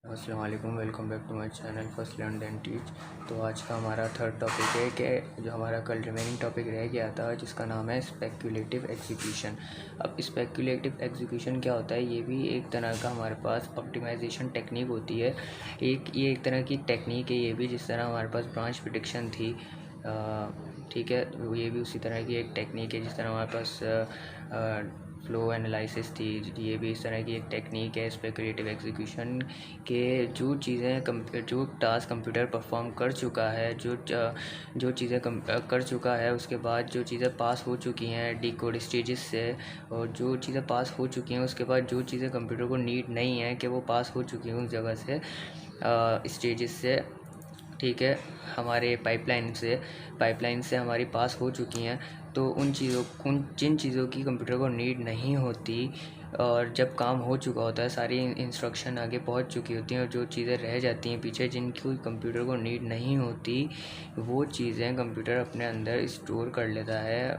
अस्सलाम वालेकुम, welcome back to my channel first learn then teach. तो आज का हमारा थर्ड टॉपिक है कि जो हमारा कल रिमेनिंग टॉपिक रह गया था जिसका नाम है स्पेक्युलेटिव एग्जीक्यूशन। अब स्पेक्युलेटिव एग्जीक्यूशन क्या होता है? ये भी एक तरह का हमारे पास ऑप्टिमाइजेशन टेक्निक होती है। ये एक तरह की टेक्निक है ये भी, जिस तरह हमारे पास ब्रांच प्रेडिक्शन थी, ठीक है, ये भी उसी तरह की एक टेक्निक है। जिस तरह हमारे पास फ्लो एनालिसिस थी, ये भी इस तरह की एक टेक्निक है स्पेकुलेटिव एग्जीक्यूशन के। जो टास्क कंप्यूटर परफॉर्म कर चुका है, जो चीज़ें कर चुका है, उसके बाद जो चीज़ें पास हो चुकी हैं डिकोड स्टेजेस से, और जो चीज़ें पास हो चुकी हैं उसके बाद जो चीज़ें कंप्यूटर को नीड नहीं है कि वो पास हो चुकी हैं उस जगह से, स्टेजेस से, ठीक है, हमारे पाइपलाइन से हमारी पास हो चुकी हैं। तो जिन चीज़ों की कंप्यूटर को नीड नहीं होती और जब काम हो चुका होता है, सारी इंस्ट्रक्शन आगे पहुंच चुकी होती हैं, और जो चीज़ें रह जाती हैं पीछे जिनकी कंप्यूटर को नीड नहीं होती, वो चीज़ें कंप्यूटर अपने अंदर स्टोर कर लेता है।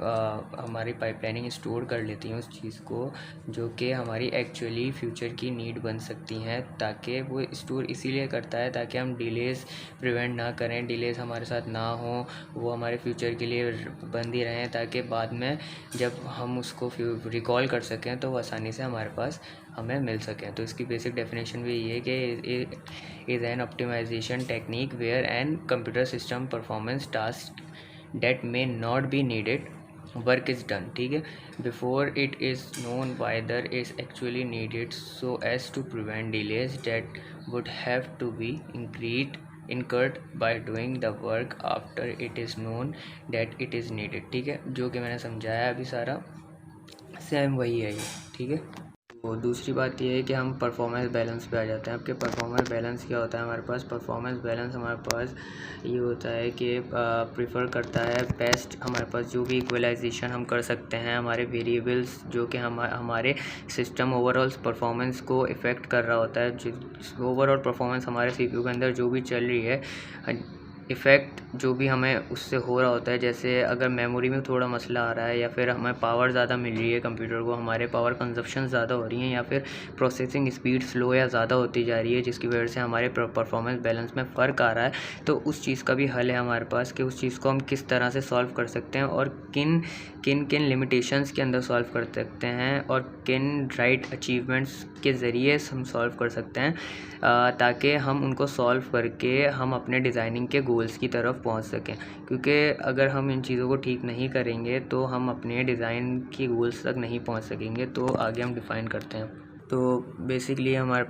हमारी पाइपलाइनिंग स्टोर कर लेती हैं उस चीज़ को, जो कि हमारी एक्चुअली फ्यूचर की नीड बन सकती हैं। ताकि वो स्टोर इसीलिए करता है ताकि हम डिलेज़ प्रिवेंट ना करें, डिलेज़ हमारे साथ ना हो, वो हमारे फ्यूचर के लिए बंदी रहें, ताकि बाद में जब हम उसको रिकॉल कर सकें तो वो आसानी से हमारे पास हमें मिल सकें। तो इसकी बेसिक डेफिनेशन भी ये है कि is an optimization technique where an computer system performance task that may not be needed work is done, ठीक है, before it is known whether is actually needed, so as to prevent delays that would have to be incurred by doing the work after it is known that it is needed, ठीक है। जो कि मैंने समझाया अभी सारा same वही है ये, ठीक है। तो दूसरी बात ये है कि हम परफॉर्मेंस बैलेंस पे आ जाते हैं। आपके परफॉर्मेंस बैलेंस क्या होता है? हमारे पास परफॉर्मेंस बैलेंस हमारे पास ये होता है कि प्रीफर करता है बेस्ट, हमारे पास जो भी इक्वलाइजेशन हम कर सकते हैं हमारे वेरिएबल्स, जो कि हमारे सिस्टम ओवरऑल परफॉर्मेंस को इफ़ेक्ट कर रहा होता है। जो ओवरऑल परफॉर्मेंस हमारे सीपीयू के अंदर जो भी चल रही है, इफ़ेक्ट जो भी हमें उससे हो रहा होता है, जैसे अगर मेमोरी में थोड़ा मसला आ रहा है, या फिर हमें पावर ज़्यादा मिल रही है कंप्यूटर को, हमारे पावर कंजप्शन ज़्यादा हो रही है, या फिर प्रोसेसिंग स्पीड स्लो या ज़्यादा होती जा रही है, जिसकी वजह से हमारे परफॉर्मेंस बैलेंस में फ़र्क आ रहा है, तो उस चीज़ का भी हल है हमारे पास कि उस चीज़ को हम किस तरह से सॉल्व कर सकते हैं, और किन किन लिमिटेशंस के अंदर सॉल्व कर सकते हैं, और किन राइट अचीवमेंट्स के ज़रिए हम सॉल्व कर सकते हैं, ताकि हम उनको सॉल्व करके हम अपने डिज़ाइनिंग के गोल्स की तरफ पहुंच सकें। क्योंकि अगर हम इन चीज़ों को ठीक नहीं करेंगे तो हम अपने डिज़ाइन की गोल्स तक नहीं पहुंच सकेंगे। तो आगे हम डिफ़ाइन करते हैं। तो बेसिकली हमारे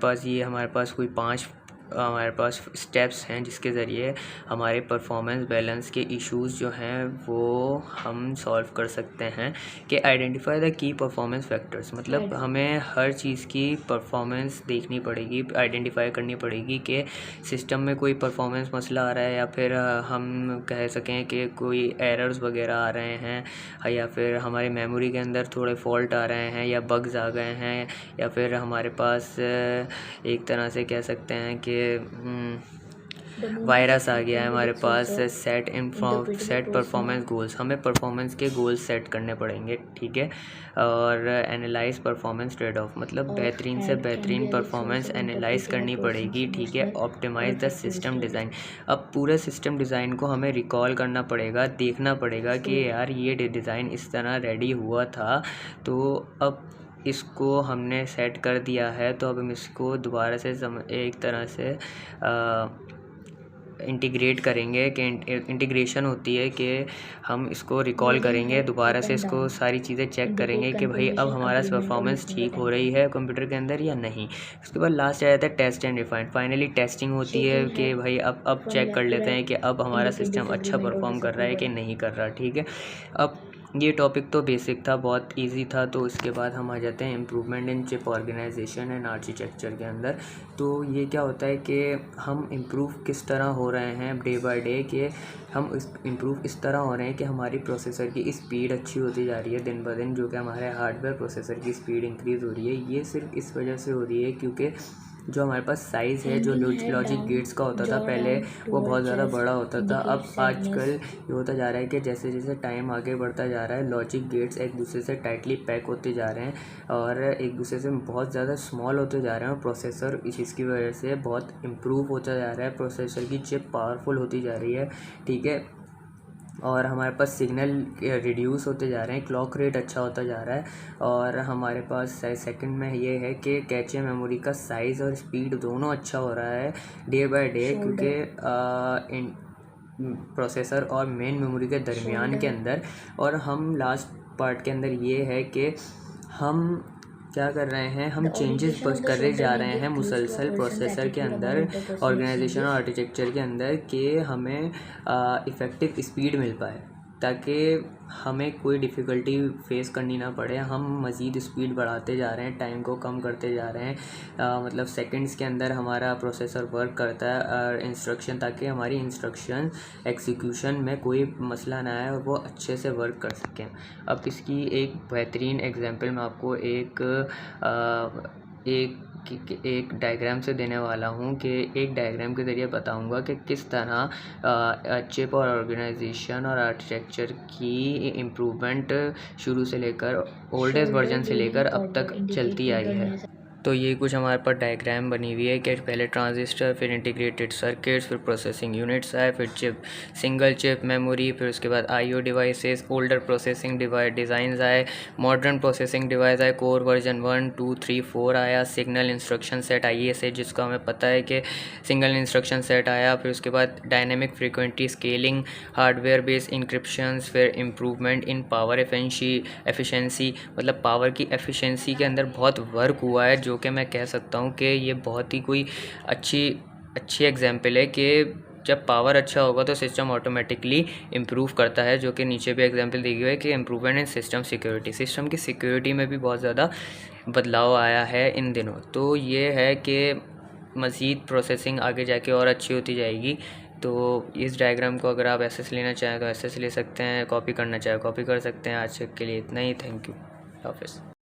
पास कोई 5 हमारे पास स्टेप्स हैं जिसके ज़रिए हमारे परफॉर्मेंस बैलेंस के इश्यूज़ जो हैं वो हम सॉल्व कर सकते हैं। कि identify the key performance factors, मतलब हमें हर चीज़ की परफॉर्मेंस देखनी पड़ेगी, आइडेंटिफाई करनी पड़ेगी कि सिस्टम में कोई परफॉर्मेंस मसला आ रहा है, या फिर हम कह सकें कि कोई एरर्स वगैरह आ रहे हैं, या फिर हमारी मेमोरी के अंदर थोड़े फॉल्ट आ रहे हैं, या बग्स आ गए हैं, या फिर हमारे पास एक तरह से कह सकते हैं कि वायरस आ गया है हमारे पास। सेट परफॉर्मेंस गोल्स, हमें परफॉर्मेंस के गोल्स सेट करने पड़ेंगे, ठीक है। और एनालाइज परफॉर्मेंस ट्रेड ऑफ, मतलब बेहतरीन से बेहतरीन परफॉर्मेंस एनालाइज करनी पड़ेगी, ठीक है। ऑप्टिमाइज द सिस्टम डिज़ाइन, अब पूरे सिस्टम डिज़ाइन को हमें रिकॉल करना पड़ेगा, देखना पड़ेगा कि यार ये डिज़ाइन इस तरह रेडी हुआ था, तो अब इसको हमने सेट कर दिया है, तो अब हम इसको दोबारा से एक तरह से इंटीग्रेट करेंगे। कि इंटीग्रेशन होती है कि हम इसको रिकॉल करेंगे दोबारा से, इसको सारी चीज़ें चेक करेंगे कि भाई अब हमारा परफॉर्मेंस ठीक हो रही है कंप्यूटर के अंदर या नहीं। उसके बाद लास्ट आ जाता है test and refine, finally testing होती है कि भाई अब चेक कर लेते हैं कि अब हमारा सिस्टम अच्छा परफॉर्म कर रहा है कि नहीं कर रहा, ठीक है। अब ये टॉपिक तो बेसिक था, बहुत इजी था। तो इसके बाद हम आ जाते हैं improvement in chip organization and architecture के अंदर। तो ये क्या होता है कि हम इम्प्रूव किस तरह हो रहे हैं डे बाय डे, कि हम इम्प्रूव इस तरह हो रहे हैं कि हमारी प्रोसेसर की स्पीड अच्छी होती जा रही है दिन ब दिन, जो कि हमारे हार्डवेयर प्रोसेसर की स्पीड इंक्रीज़ हो रही है। ये सिर्फ इस वजह से हो रही है क्योंकि जो हमारे पास साइज़ है जो लॉजिक गेट्स का होता था पहले वो बहुत ज़्यादा बड़ा होता था। अब आजकल ये होता जा रहा है कि जैसे जैसे टाइम आगे बढ़ता जा रहा है लॉजिक गेट्स एक दूसरे से टाइटली पैक होते जा रहे हैं और एक दूसरे से बहुत ज़्यादा स्मॉल होते जा रहे हैं और प्रोसेसर इसकी वजह से बहुत इम्प्रूव होता जा रहा है। प्रोसेसर की चिप पावरफुल होती जा रही है, ठीक है। और हमारे पास सिग्नल रिड्यूस होते जा रहे हैं, क्लॉक रेट अच्छा होता जा रहा है और हमारे पास सेकंड में ये है कि कैचे मेमोरी का साइज़ और स्पीड दोनों अच्छा हो रहा है डे बाय डे, क्योंकि प्रोसेसर और मेन मेमोरी के दरमियान के अंदर। और हम लास्ट पार्ट के अंदर ये है कि हम क्या कर रहे हैं, हम चेंजेस करे जा रहे हैं मुसलसल प्रोसेसर के अंदर, ऑर्गेनाइजेशन और आर्किटेक्चर के अंदर, कि हमें इफ़ेक्टिव स्पीड मिल पाए ताकि हमें कोई डिफ़िकल्टी फेस करनी ना पड़े। हम मज़ीद स्पीड बढ़ाते जा रहे हैं, टाइम को कम करते जा रहे हैं, मतलब सेकंड्स के अंदर हमारा प्रोसेसर वर्क करता है इंस्ट्रक्शन, ताकि हमारी इंस्ट्रक्शन एग्जीक्यूशन में कोई मसला ना आए और वो अच्छे से वर्क कर सकें। अब इसकी एक बेहतरीन एग्जांपल मैं आपको एक डायग्राम से देने वाला हूँ कि एक डायग्राम के ज़रिए बताऊँगा कि किस तरह चिप और ऑर्गेनाइजेशन और आर्किटेक्चर की इम्प्रूवमेंट शुरू से लेकर ओल्डेस्ट वर्जन से लेकर अब तक चलती आई है। तो ये कुछ हमारे पास डायग्राम बनी हुई है कि पहले ट्रांजिस्टर, फिर इंटीग्रेटेड सर्किट्स, फिर प्रोसेसिंग यूनिट्स आए, फिर चिप, सिंगल चिप मेमोरी, फिर उसके बाद IO devices, older processing designs आए, मॉडर्न प्रोसेसिंग डिवाइस आए, कोर वर्जन 1, 2, 3, 4 आया, सिग्नल इंस्ट्रक्शन सेट ISA जिसका हमें पता है कि सिंगल इंस्ट्रक्शन सेट आया, फिर उसके बाद dynamic frequency scaling, hardware based encryptions, फिर इम्प्रूवमेंट इन पावर एफिशिएंसी, मतलब पावर की एफिशिएंसी के अंदर बहुत वर्क हुआ है, जो कि मैं कह सकता हूँ कि ये बहुत ही कोई अच्छी एग्जांपल है कि जब पावर अच्छा होगा तो सिस्टम ऑटोमेटिकली इम्प्रूव करता है, जो कि नीचे भी एग्जांपल दी गई है कि improvement in system security, system की सिक्योरिटी में भी बहुत ज़्यादा बदलाव आया है इन दिनों। तो ये है कि मज़ीद प्रोसेसिंग आगे जाके और अच्छी होती जाएगी। तो इस डायग्राम को अगर आप ऐसे से लेना चाहें तो ऐसे से ले सकते हैं, कॉपी करना चाहें कॉपी कर सकते हैं। आज के लिए इतना ही, थैंक यू, हाफ़िज़।